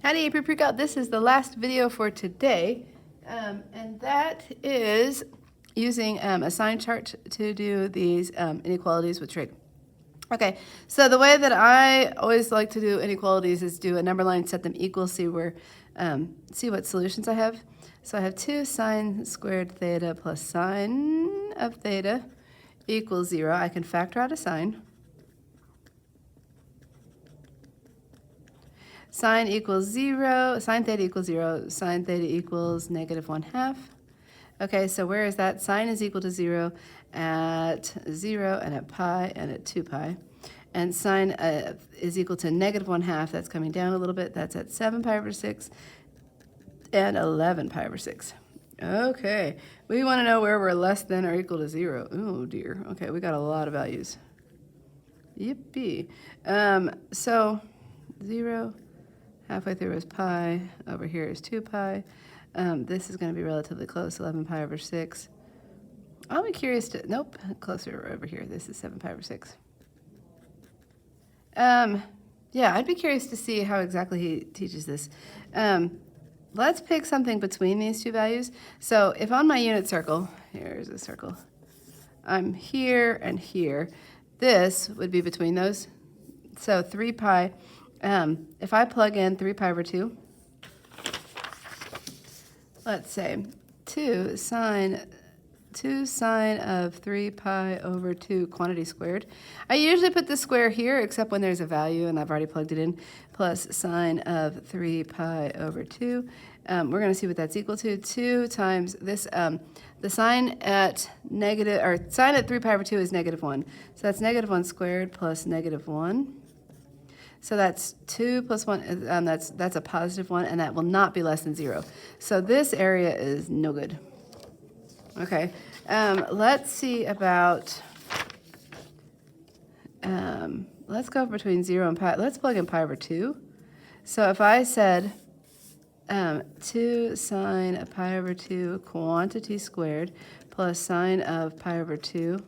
Howdy, PreCal. This is the last video for today, and that is using a sine chart to do these inequalities with trig. Okay, so the way that I always like to do inequalities is do a number line, set them equal, see what solutions I have. So I have 2 sine squared theta plus sine of theta equals 0. I can factor out a sine. Sine equals 0, sine theta equals 0, sine theta equals -1/2. Okay, so where is that? Sine is equal to 0 at 0 and at pi and at 2 pi. And sine is equal to -1/2. That's coming down a little bit. That's at 7 pi over 6 and 11 pi over 6. Okay, we want to know where we're less than or equal to 0. Oh dear. Okay, we got a lot of values. Yippee. So 0. Halfway through is pi. Over here is 2 pi. This is going to be relatively close, 11 pi over 6. I'll be curious to, nope, closer over here. This is 7 pi over 6. Yeah, I'd be curious to see how exactly he teaches this. Let's pick something between these two values. So if on my unit circle, here's a circle, I'm here and here, this would be between those. So 3 pi. If I plug in 3 pi over 2, let's say 2 sine of 3 pi over 2 quantity squared. I usually put the square here except when there's a value and I've already plugged it in, plus sine of 3 pi over 2. We're going to see what that's equal to. 2 times this, the sine at sine at 3 pi over 2 is -1. So that's -1 squared plus -1. So that's 2 plus 1, that's a +1, and that will not be less than 0. So this area is no good. Okay, let's see about, let's go between 0 and pi. Let's plug in pi over 2. So if I said 2 sine of pi over 2 quantity squared plus sine of pi over 2,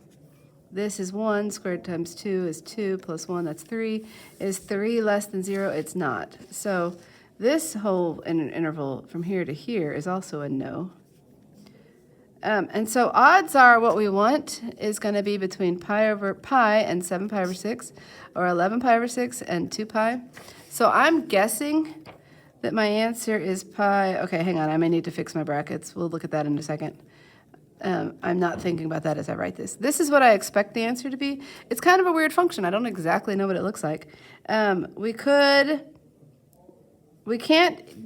this is 1 squared times 2 is 2 plus 1, that's 3. Is 3 less than 0? It's not. So this whole interval from here to here is also a no. And so odds are what we want is going to be between pi over pi and 7 pi over 6, or 11 pi over 6 and 2 pi. So I'm guessing that my answer is pi. Okay, hang on, I may need to fix my brackets. We'll look at that in a second. I'm not thinking about that as I write this. This is what I expect the answer to be. It's kind of a weird function. I don't exactly know what it looks like. We can't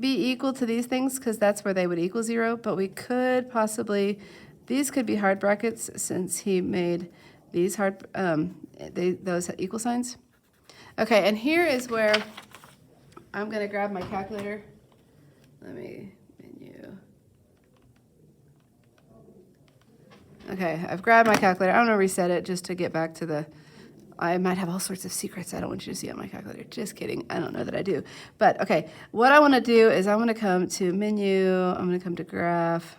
be equal to these things because that's where they would equal 0, but we could possibly, these could be hard brackets since he made these hard, those equal signs. Okay, and here is where I'm going to grab my calculator. Let me menu. Okay, I've grabbed my calculator. I'm going to reset it just to get back to the, I might have all sorts of secrets I don't want you to see on my calculator. Just kidding. I don't know that I do. But, okay, what I want to do is I want to come to menu. I'm going to come to graph.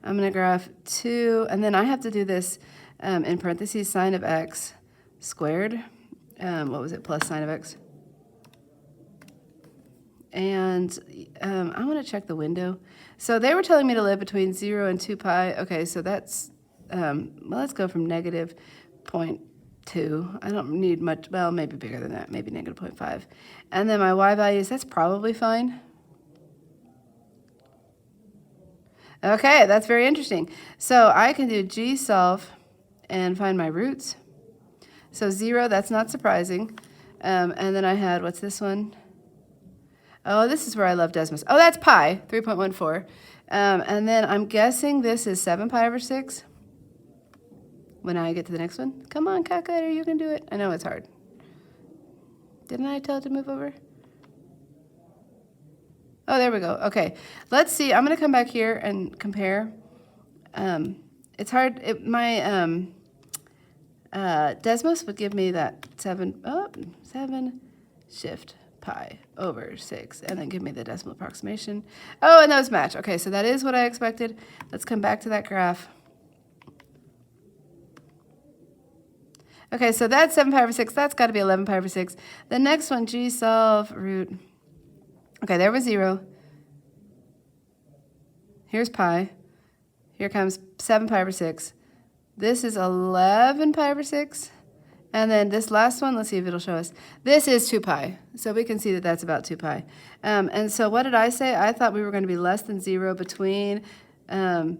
I'm going to graph 2, and then I have to do this in parentheses, sine of x squared. What was it? Plus sine of x. And I want to check the window. So they were telling me to live between 0 and 2 pi. Okay, so that's, well, let's go from -0.2. I don't need much, well, maybe bigger than that, maybe -0.5. And then my y values, that's probably fine. Okay, that's very interesting. So I can do G-solve and find my roots. So 0, that's not surprising. And then I had, what's this one? Oh, this is where I love Desmos. Oh, that's pi, 3.14. And then I'm guessing this is 7 pi over 6 when I get to the next one. Come on, calculator, you can do it. I know it's hard. Didn't I tell it to move over? Oh, there we go. Okay, let's see. I'm going to come back here and compare. It's hard. My Desmos would give me that 7 shift pi over 6, and then give me the decimal approximation. Oh, and those match. Okay, so that is what I expected. Let's come back to that graph. Okay, so that's 7 pi over 6. That's got to be 11 pi over 6. The next one, G solve root Okay, there was 0. Here's pi. Here comes 7 pi over 6. This is 11 pi over 6. And then this last one, let's see if it'll show us. This is 2 pi. So we can see that that's about 2 pi. And so what did I say? I thought we were going to be less than 0 between... you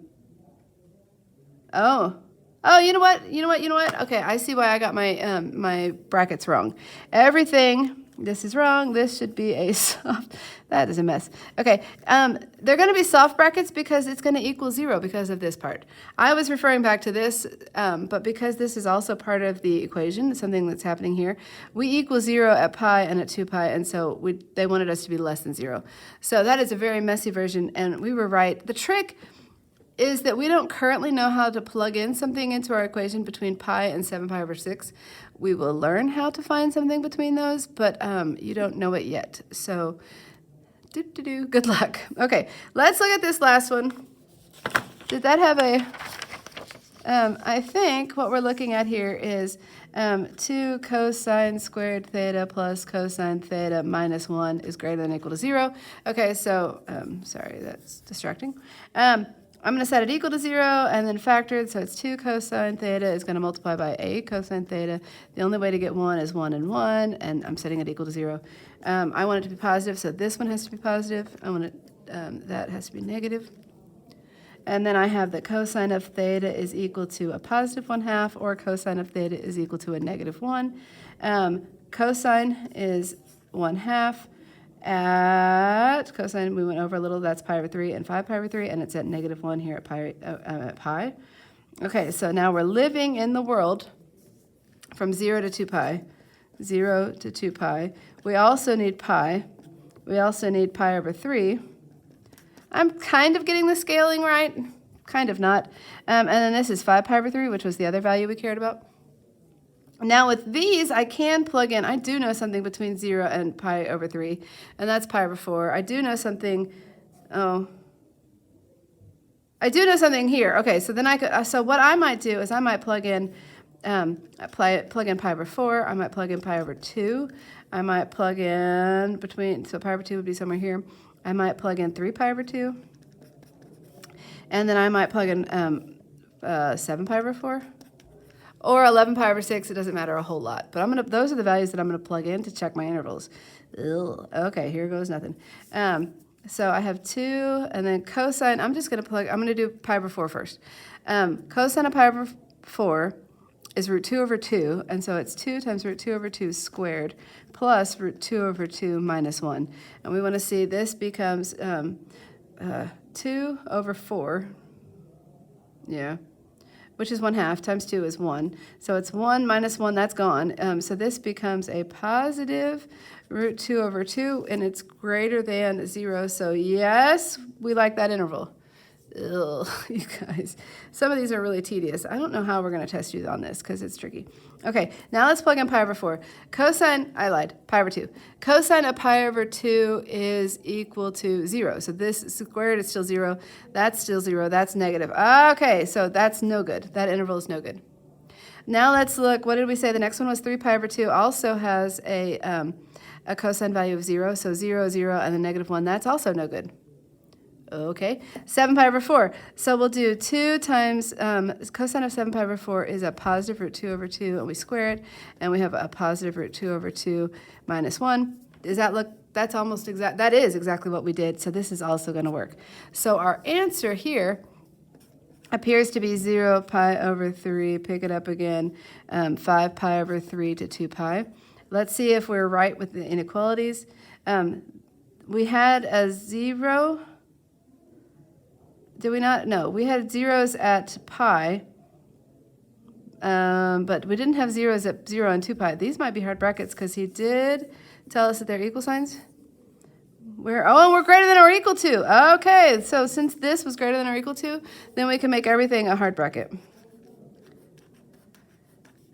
know what? Okay, I see why I got my my brackets wrong. Everything, this is wrong. This should be a soft, that is a mess. Okay, they're going to be soft brackets because it's going to equal 0 because of this part. I was referring back to this, but because this is also part of the equation, something that's happening here, we equal 0 at pi and at 2 pi, and so they wanted us to be less than 0. So that is a very messy version, and we were right. The trick is that we don't currently know how to plug in something into our equation between pi and 7 pi over 6. We will learn how to find something between those, but you don't know it yet. So, good luck. Okay, let's look at this last one. Did that have a... I think what we're looking at here is 2 cosine squared theta plus cosine theta minus 1 is greater than or equal to 0. Okay, so, sorry, that's distracting. I'm going to set it equal to 0 and then factor it, so it's 2 cosine theta is going to multiply by 8 cosine theta. The only way to get 1 is 1 and 1, and I'm setting it equal to 0. I want it to be positive, so this one has to be positive. I want it, that has to be negative. And then I have that cosine of theta is equal to a positive 1/2, or cosine of theta is equal to a negative 1. Cosine is 1/2. At cosine, we went over a little, that's pi over 3 and 5 pi over 3, and it's at negative 1 here at pi. Okay, so now we're living in the world from 0 to 2 pi. 0 to 2 pi. We also need pi. We also need pi over 3. I'm kind of getting the scaling right, kind of not. And then this is 5 pi over 3, which was the other value we cared about. Now with these, I can plug in, I do know something between 0 and pi over 3, and that's pi over 4. I do know something, I do know something here. Okay, so then I could, so what I might do is I might plug in, plug in pi over 4, I might plug in pi over 2, I might plug in between, so pi over 2 would be somewhere here, I might plug in 3 pi over 2, and then I might plug in 7 pi over 4. Or 11 pi over 6, it doesn't matter a whole lot. But those are the values that I'm going to plug in to check my intervals. Ugh. Okay, here goes nothing. So I have 2, and then cosine, I'm going to do pi over 4 first. Cosine of pi over 4 is root 2 over 2, and so it's 2 times root 2 over 2 squared plus root 2 over 2 minus 1. And we want to see this becomes 2 over 4, yeah, which is 1/2, times 2 is 1. So it's 1 minus 1, that's gone. So this becomes a positive root 2 over 2, and it's greater than 0. So yes, we like that interval. Ugh, you guys. Some of these are really tedious. I don't know how we're going to test you on this because it's tricky. Okay, now let's plug in pi over 4. Cosine, I lied, pi over 2. Cosine of pi over 2 is equal to 0. So this squared is still 0. That's still 0. That's negative. Okay, so that's no good. That interval is no good. Now let's look. What did we say? The next one was 3 pi over 2. Also has a cosine value of 0. So 0, 0, and then negative 1. That's also no good. Okay, 7 pi over 4. So we'll do 2 times cosine of 7 pi over 4 is a positive root 2 over 2, and we square it, and we have a positive root 2 over 2 minus 1. Does that look, that's almost exact, that is exactly what we did, so this is also going to work. So our answer here appears to be 0 pi over 3, pick it up again, 5 pi over 3 to 2 pi. Let's see if we're right with the inequalities. We had a 0... Did we not? No, we had zeros at pi, but we didn't have zeros at 0 and 2 pi. These might be hard brackets because he did tell us that they're equal signs. We're greater than or equal to. Okay, so since this was greater than or equal to, then we can make everything a hard bracket.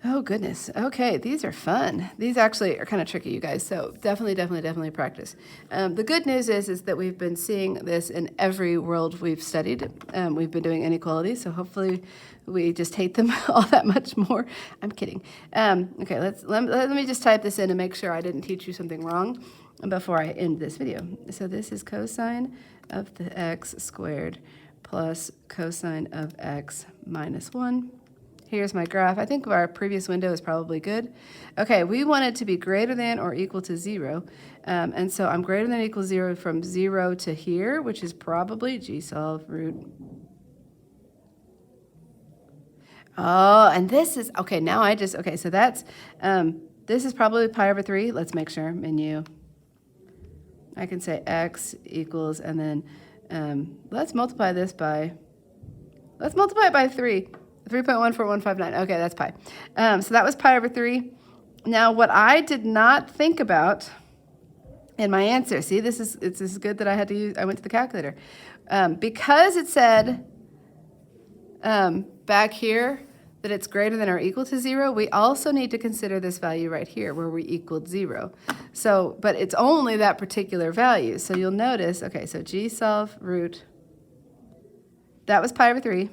Oh, goodness. Okay, these are fun. These actually are kind of tricky, you guys, so definitely practice. The good news is that we've been seeing this in every world we've studied. We've been doing inequalities, so hopefully we just hate them all that much more. I'm kidding. Okay, let me just type this in and make sure I didn't teach you something wrong. before I end this video. So this is cosine of the x squared plus cosine of x minus 1. Here's my graph. I think our previous window is probably good. Okay, we want it to be greater than or equal to 0. And so I'm greater than or equal to 0 from 0 to here, which is probably g solve root. Oh, and this is, okay, now I just, okay, so that's, this is probably pi over 3. Let's make sure, menu. I can say x equals, and then let's multiply this by, let's multiply it by 3. 3.14159. Okay, that's pi. So that was pi over 3. Now, what I did not think about in my answer, see, this is good that I had to use, I went to the calculator. Because it said back here that it's greater than or equal to 0, we also need to consider this value right here where we equaled 0. So, but it's only that particular value. So you'll notice, okay, so g solve root, that was pi over 3.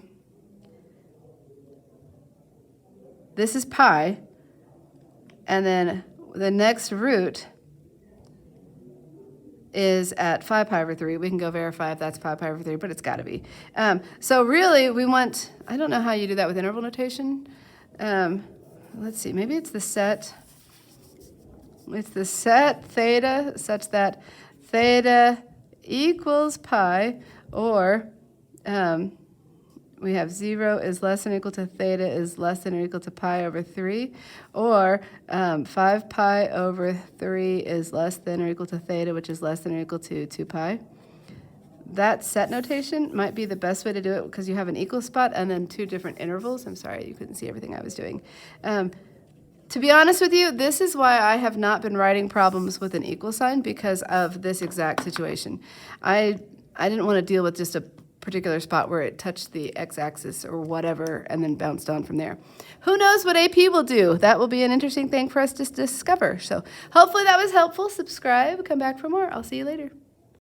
This is pi, and then the next root is at 5 pi over 3. We can go verify if that's 5 pi over 3, but it's got to be. So really, we want, I don't know how you do that with interval notation. Let's see, maybe it's the set. It's the set theta such that theta equals pi, or we have 0 is less than or equal to theta is less than or equal to pi over 3, or 5 pi over 3 is less than or equal to theta, which is less than or equal to 2 pi. That set notation might be the best way to do it because you have an equal spot and then 2 different intervals. I'm sorry, you couldn't see everything I was doing. To be honest with you, this is why I have not been writing problems with an equal sign, because of this exact situation. I didn't want to deal with just a particular spot where it touched the x-axis or whatever and then bounced on from there. Who knows what AP will do? That will be an interesting thing for us to discover. So hopefully that was helpful. Subscribe, come back for more. I'll see you later.